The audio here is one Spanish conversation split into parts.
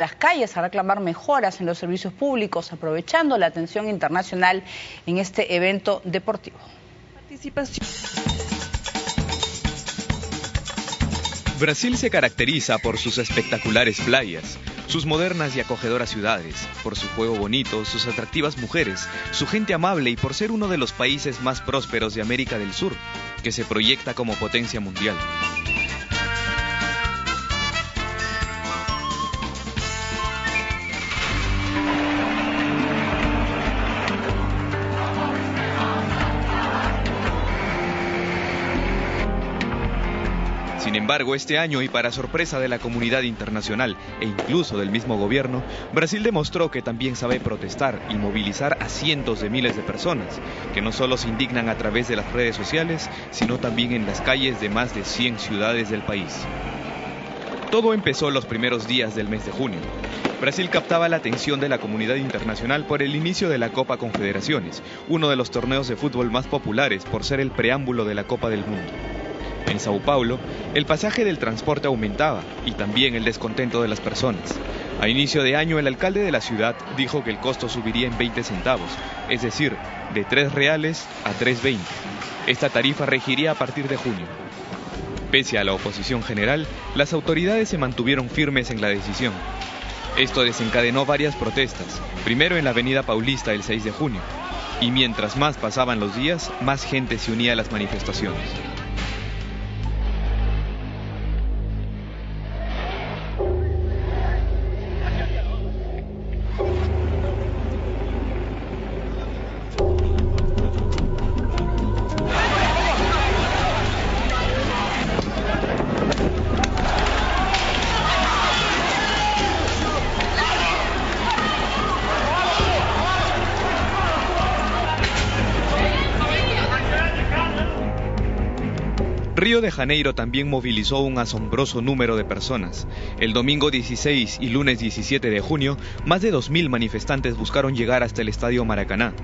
las calles a reclamar mejoras en los servicios públicos, aprovechando la atención internacional en este evento deportivo. Brasil se caracteriza por sus espectaculares playas, sus modernas y acogedoras ciudades, por su juego bonito, sus atractivas mujeres, su gente amable y por ser uno de los países más prósperos de América del Sur, que se proyecta como potencia mundial. Sin embargo, este año, y para sorpresa de la comunidad internacional e incluso del mismo gobierno, Brasil demostró que también sabe protestar y movilizar a cientos de miles de personas, que no solo se indignan a través de las redes sociales, sino también en las calles de más de 100 ciudades del país. Todo empezó los primeros días del mes de junio. Brasil captaba la atención de la comunidad internacional por el inicio de la Copa Confederaciones, uno de los torneos de fútbol más populares por ser el preámbulo de la Copa del Mundo. En Sao Paulo, el pasaje del transporte aumentaba y también el descontento de las personas. A inicio de año, el alcalde de la ciudad dijo que el costo subiría en 20 centavos, es decir, de 3 reales a 3.20. Esta tarifa regiría a partir de junio. Pese a la oposición general, las autoridades se mantuvieron firmes en la decisión. Esto desencadenó varias protestas, primero en la Avenida Paulista el 6 de junio, y mientras más pasaban los días, más gente se unía a las manifestaciones. Río de Janeiro también movilizó un asombroso número de personas. El domingo 16 y lunes 17 de junio, más de 2.000 manifestantes buscaron llegar hasta el Estadio Maracaná.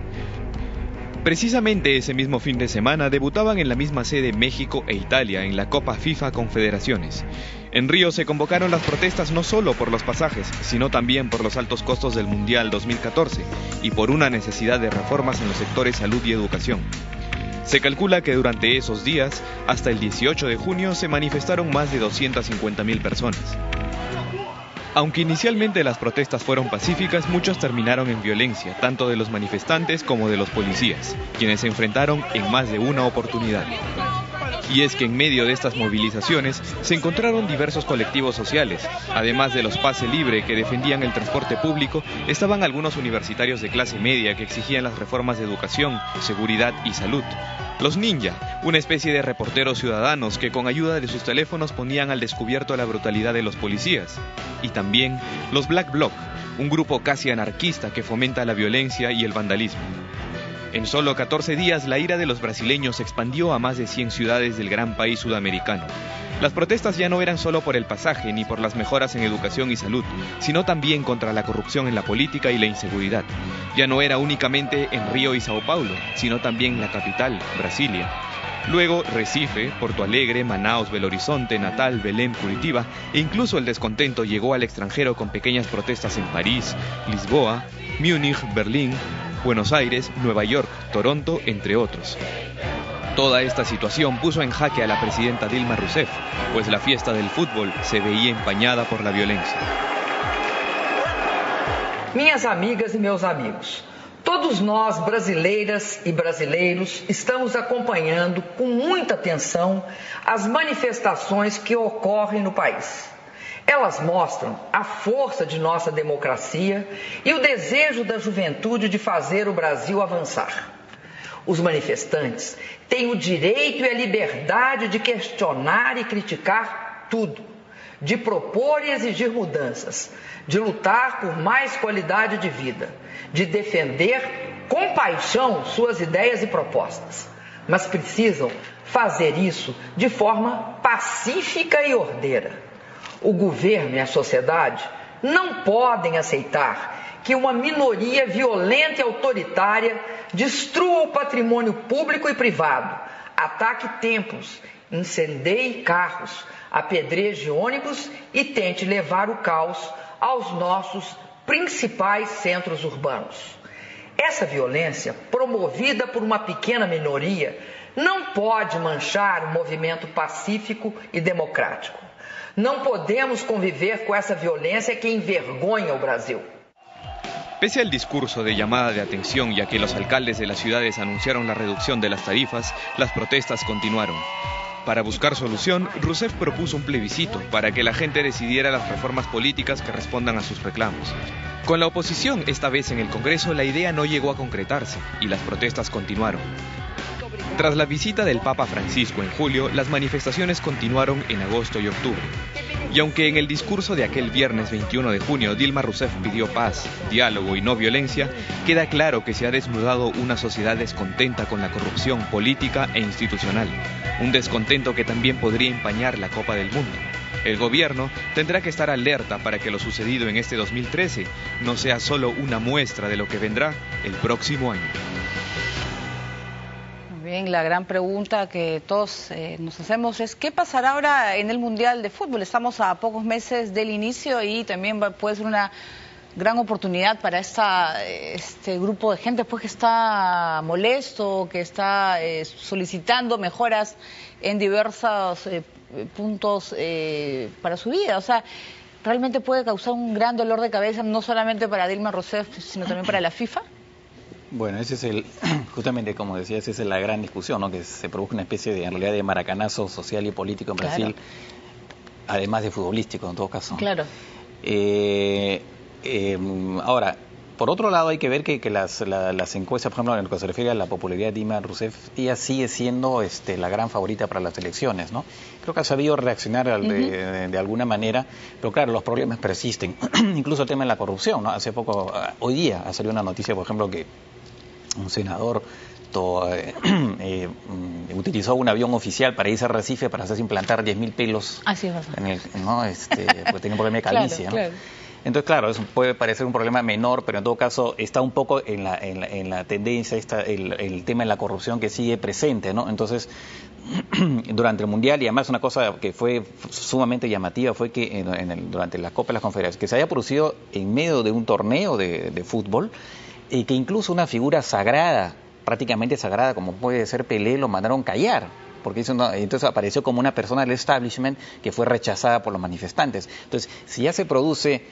Precisamente ese mismo fin de semana debutaban en la misma sede México e Italia en la Copa FIFA Confederaciones. En Río se convocaron las protestas no solo por los pasajes, sino también por los altos costos del Mundial 2014 y por una necesidad de reformas en los sectores salud y educación. Se calcula que durante esos días, hasta el 18 de junio, se manifestaron más de 250.000 personas. Aunque inicialmente las protestas fueron pacíficas, muchos terminaron en violencia, tanto de los manifestantes como de los policías, quienes se enfrentaron en más de una oportunidad. Y es que en medio de estas movilizaciones se encontraron diversos colectivos sociales. Además de los Pase Libre que defendían el transporte público, estaban algunos universitarios de clase media que exigían las reformas de educación, seguridad y salud. Los Ninja, una especie de reporteros ciudadanos que con ayuda de sus teléfonos ponían al descubierto la brutalidad de los policías. Y también los Black Bloc, un grupo casi anarquista que fomenta la violencia y el vandalismo. En solo 14 días, la ira de los brasileños se expandió a más de 100 ciudades del gran país sudamericano. Las protestas ya no eran solo por el pasaje ni por las mejoras en educación y salud, sino también contra la corrupción en la política y la inseguridad. Ya no era únicamente en Río y Sao Paulo, sino también en la capital, Brasilia. Luego Recife, Porto Alegre, Manaus, Belo Horizonte, Natal, Belém, Curitiba e incluso el descontento llegó al extranjero con pequeñas protestas en París, Lisboa, Múnich, Berlín, Buenos Aires, Nueva York, Toronto, entre otros. Toda esta situación puso en jaque a la presidenta Dilma Rousseff, pues la fiesta del fútbol se veía empañada por la violencia. Minhas amigas e meus amigos, todos nós, brasileiras e brasileiros, estamos acompanhando com muita atenção as manifestações que ocorrem no país. Elas mostram a força de nossa democracia e o desejo da juventude de fazer o Brasil avançar. Os manifestantes têm o direito e a liberdade de questionar e criticar tudo, de propor e exigir mudanças, de lutar por mais qualidade de vida, de defender com paixão suas ideias e propostas. Mas precisam fazer isso de forma pacífica e ordeira. O governo e a sociedade não podem aceitar que uma minoria violenta e autoritária destrua o patrimônio público e privado, ataque templos, incendeie carros, apedreje ônibus e tente levar o caos aos nossos principais centros urbanos. Essa violência, promovida por uma pequena minoria, não pode manchar o movimento pacífico e democrático. Não podemos conviver com essa violência que envergonha o Brasil. Pese al discurso de llamada de atención y a que los alcaldes de las ciudades anunciaron la reducción de las tarifas, las protestas continuaron. Para buscar solución, Rousseff propuso un plebiscito para que la gente decidiera las reformas políticas que respondan a sus reclamos. Con la oposición, esta vez en el Congreso, la idea no llegó a concretarse y las protestas continuaron. Tras la visita del Papa Francisco en julio, las manifestaciones continuaron en agosto y octubre. Y aunque en el discurso de aquel viernes 21 de junio Dilma Rousseff pidió paz, diálogo y no violencia, queda claro que se ha desnudado una sociedad descontenta con la corrupción política e institucional. Un descontento que también podría empañar la Copa del Mundo. El gobierno tendrá que estar alerta para que lo sucedido en este 2013 no sea solo una muestra de lo que vendrá el próximo año. Bien, la gran pregunta que todos nos hacemos es ¿qué pasará ahora en el Mundial de Fútbol? Estamos a pocos meses del inicio y también puede ser una gran oportunidad para este grupo de gente pues, que está molesto, que está solicitando mejoras en diversos puntos para su vida. O sea, realmente puede causar un gran dolor de cabeza no solamente para Dilma Rousseff, sino también para la FIFA. Bueno, ese es justamente como decía, esa es la gran discusión, ¿no? Que se produjo una especie de, en realidad, de maracanazo social y político en Brasil, claro. Además de futbolístico en todo caso. Claro. Ahora, por otro lado hay que ver que las encuestas, por ejemplo, en lo que se refiere a la popularidad de Dilma Rousseff, ella sigue siendo la gran favorita para las elecciones, ¿no? Creo que ha sabido reaccionar de alguna manera, pero claro, los problemas persisten. Incluso el tema de la corrupción, ¿no? Hace poco, hoy día, ha salido una noticia, por ejemplo, que un senador utilizó un avión oficial para irse a Recife para hacerse implantar 10.000 pelos. Así es, ¿no? Porque tenía un problema de calvicie, claro, ¿no? Claro. Entonces, claro, eso puede parecer un problema menor, pero en todo caso está un poco en la tendencia, el tema de la corrupción que sigue presente, ¿no? Entonces, durante el Mundial, y además una cosa que fue sumamente llamativa fue que durante la Copa de las Confederaciones, que se haya producido en medio de un torneo de fútbol, y que incluso una figura sagrada, prácticamente sagrada, como puede ser Pelé, lo mandaron callar. Porque entonces apareció como una persona del establishment que fue rechazada por los manifestantes. Entonces, si ya se produce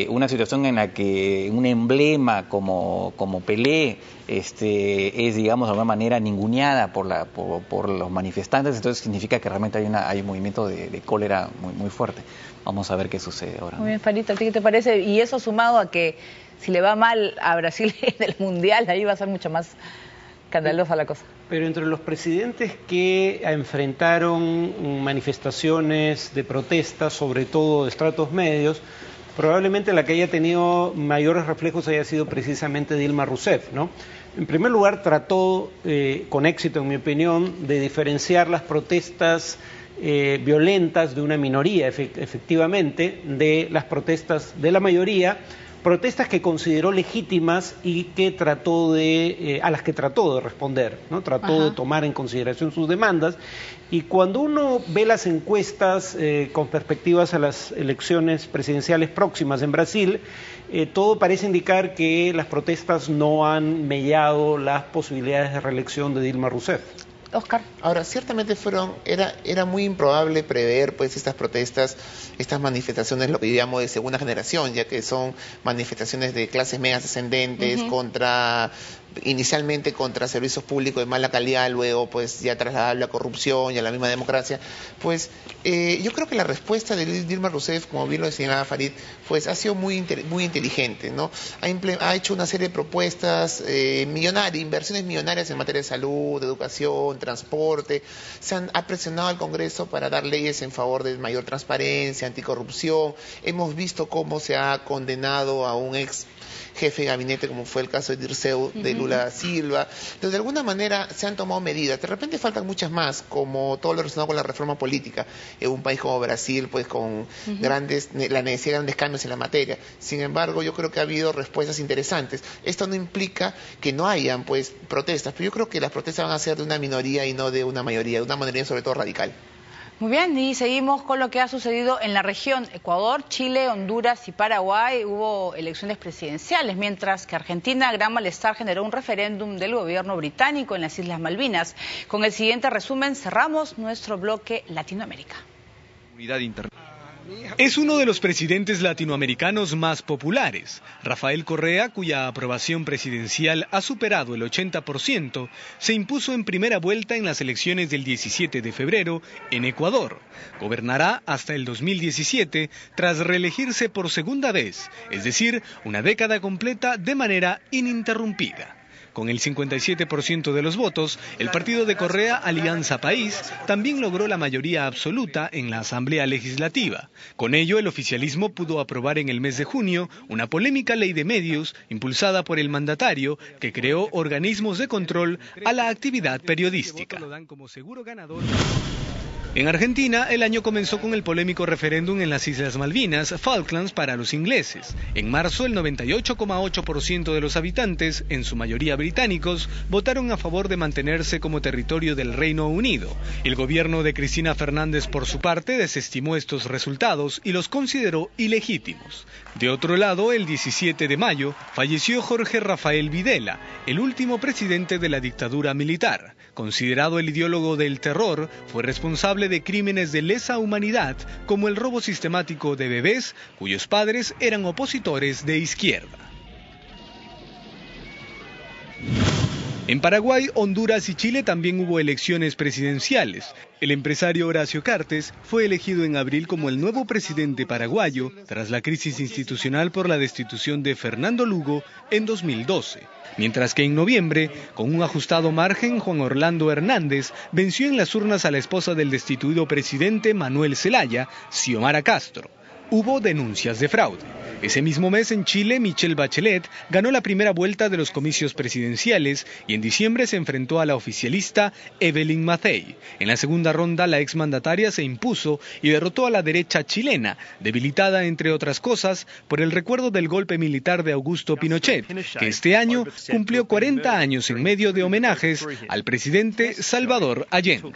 una situación en la que un emblema como Pelé es, digamos, de alguna manera ninguneada por los manifestantes, entonces significa que realmente hay un movimiento de cólera muy fuerte. Vamos a ver qué sucede ahora, ¿no? Muy bien, Farita, ¿a ti qué te parece? Y eso sumado a que si le va mal a Brasil en el Mundial, ahí va a ser mucho más escandalosa la cosa. Pero entre los presidentes que enfrentaron manifestaciones de protesta, sobre todo de estratos medios, probablemente la que haya tenido mayores reflejos haya sido precisamente Dilma Rousseff, ¿no? En primer lugar, trató, con éxito en mi opinión, de diferenciar las protestas violentas de una minoría, efectivamente, de las protestas de la mayoría, protestas que consideró legítimas y que a las que trató de responder, ¿no? Trató de tomar en consideración sus demandas. Y cuando uno ve las encuestas con perspectivas a las elecciones presidenciales próximas en Brasil, todo parece indicar que las protestas no han mellado las posibilidades de reelección de Dilma Rousseff. Oscar. Ahora, ciertamente era muy improbable prever pues estas protestas, estas manifestaciones, lo que llamo de segunda generación, ya que son manifestaciones de clases medias ascendentes inicialmente contra servicios públicos de mala calidad, luego pues ya trasladable a corrupción y a la misma democracia. Pues yo creo que la respuesta de Dilma Rousseff, como bien lo señalaba Farid, pues ha sido muy inteligente, ¿no? Ha hecho una serie de propuestas millonarias, inversiones millonarias en materia de salud, de educación, transporte. Ha presionado al Congreso para dar leyes en favor de mayor transparencia, anticorrupción. Hemos visto cómo se ha condenado a un ex jefe de gabinete, como fue el caso de Dirceu, de Lula da Silva. Entonces, de alguna manera se han tomado medidas. De repente faltan muchas más, como todo lo relacionado con la reforma política. En un país como Brasil, pues con la necesidad de grandes cambios en la materia. Sin embargo, yo creo que ha habido respuestas interesantes. Esto no implica que no hayan pues protestas, pero yo creo que las protestas van a ser de una minoría y no de una mayoría, de una minoría sobre todo radical. Muy bien, y seguimos con lo que ha sucedido en la región. Ecuador, Chile, Honduras y Paraguay hubo elecciones presidenciales, mientras que Argentina, gran malestar, generó un referéndum del gobierno británico en las Islas Malvinas. Con el siguiente resumen cerramos nuestro bloque Latinoamérica. Es uno de los presidentes latinoamericanos más populares. Rafael Correa, cuya aprobación presidencial ha superado el 80%, se impuso en primera vuelta en las elecciones del 17 de febrero en Ecuador. Gobernará hasta el 2017 tras reelegirse por segunda vez, es decir, una década completa de manera ininterrumpida. Con el 57% de los votos, el partido de Correa, Alianza País, también logró la mayoría absoluta en la Asamblea Legislativa. Con ello, el oficialismo pudo aprobar en el mes de junio una polémica ley de medios impulsada por el mandatario que creó organismos de control a la actividad periodística. En Argentina, el año comenzó con el polémico referéndum en las Islas Malvinas, Falklands para los ingleses. En marzo, el 98,8% de los habitantes, en su mayoría británicos, votaron a favor de mantenerse como territorio del Reino Unido. El gobierno de Cristina Fernández, por su parte, desestimó estos resultados y los consideró ilegítimos. De otro lado, el 17 de mayo, falleció Jorge Rafael Videla, el último presidente de la dictadura militar. Considerado el ideólogo del terror, fue responsable de crímenes de lesa humanidad, como el robo sistemático de bebés cuyos padres eran opositores de izquierda. En Paraguay, Honduras y Chile también hubo elecciones presidenciales. El empresario Horacio Cartes fue elegido en abril como el nuevo presidente paraguayo tras la crisis institucional por la destitución de Fernando Lugo en 2012. Mientras que en noviembre, con un ajustado margen, Juan Orlando Hernández venció en las urnas a la esposa del destituido presidente Manuel Zelaya, Xiomara Castro. Hubo denuncias de fraude. Ese mismo mes en Chile, Michelle Bachelet ganó la primera vuelta de los comicios presidenciales y en diciembre se enfrentó a la oficialista Evelyn Matthei. En la segunda ronda, la exmandataria se impuso y derrotó a la derecha chilena, debilitada, entre otras cosas, por el recuerdo del golpe militar de Augusto Pinochet, que este año cumplió 40 años en medio de homenajes al presidente Salvador Allende.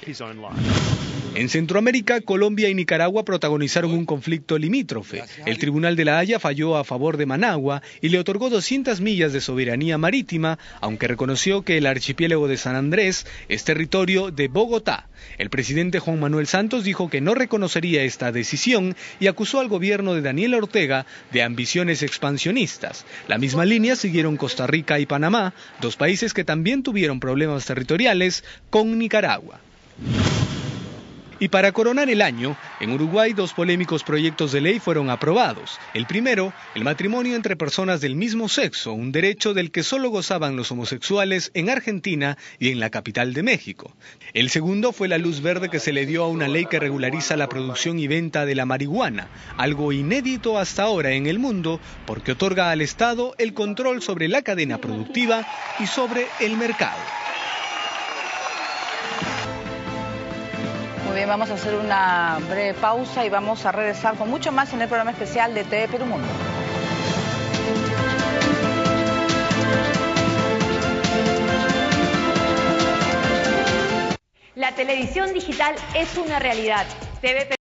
En Centroamérica, Colombia y Nicaragua protagonizaron un conflicto limítrofe. El Tribunal de la Haya falló a favor de Managua y le otorgó 200 millas de soberanía marítima, aunque reconoció que el archipiélago de San Andrés es territorio de Bogotá. El presidente Juan Manuel Santos dijo que no reconocería esta decisión y acusó al gobierno de Daniel Ortega de ambiciones expansionistas. La misma línea siguieron Costa Rica y Panamá, dos países que también tuvieron problemas territoriales con Nicaragua. Y para coronar el año, en Uruguay 2 polémicos proyectos de ley fueron aprobados. El primero, el matrimonio entre personas del mismo sexo, un derecho del que solo gozaban los homosexuales en Argentina y en la capital de México. El segundo fue la luz verde que se le dio a una ley que regulariza la producción y venta de la marihuana, algo inédito hasta ahora en el mundo porque otorga al Estado el control sobre la cadena productiva y sobre el mercado. Muy bien, vamos a hacer una breve pausa y vamos a regresar con mucho más en el programa especial de TV Perú Mundo. La televisión digital es una realidad. TV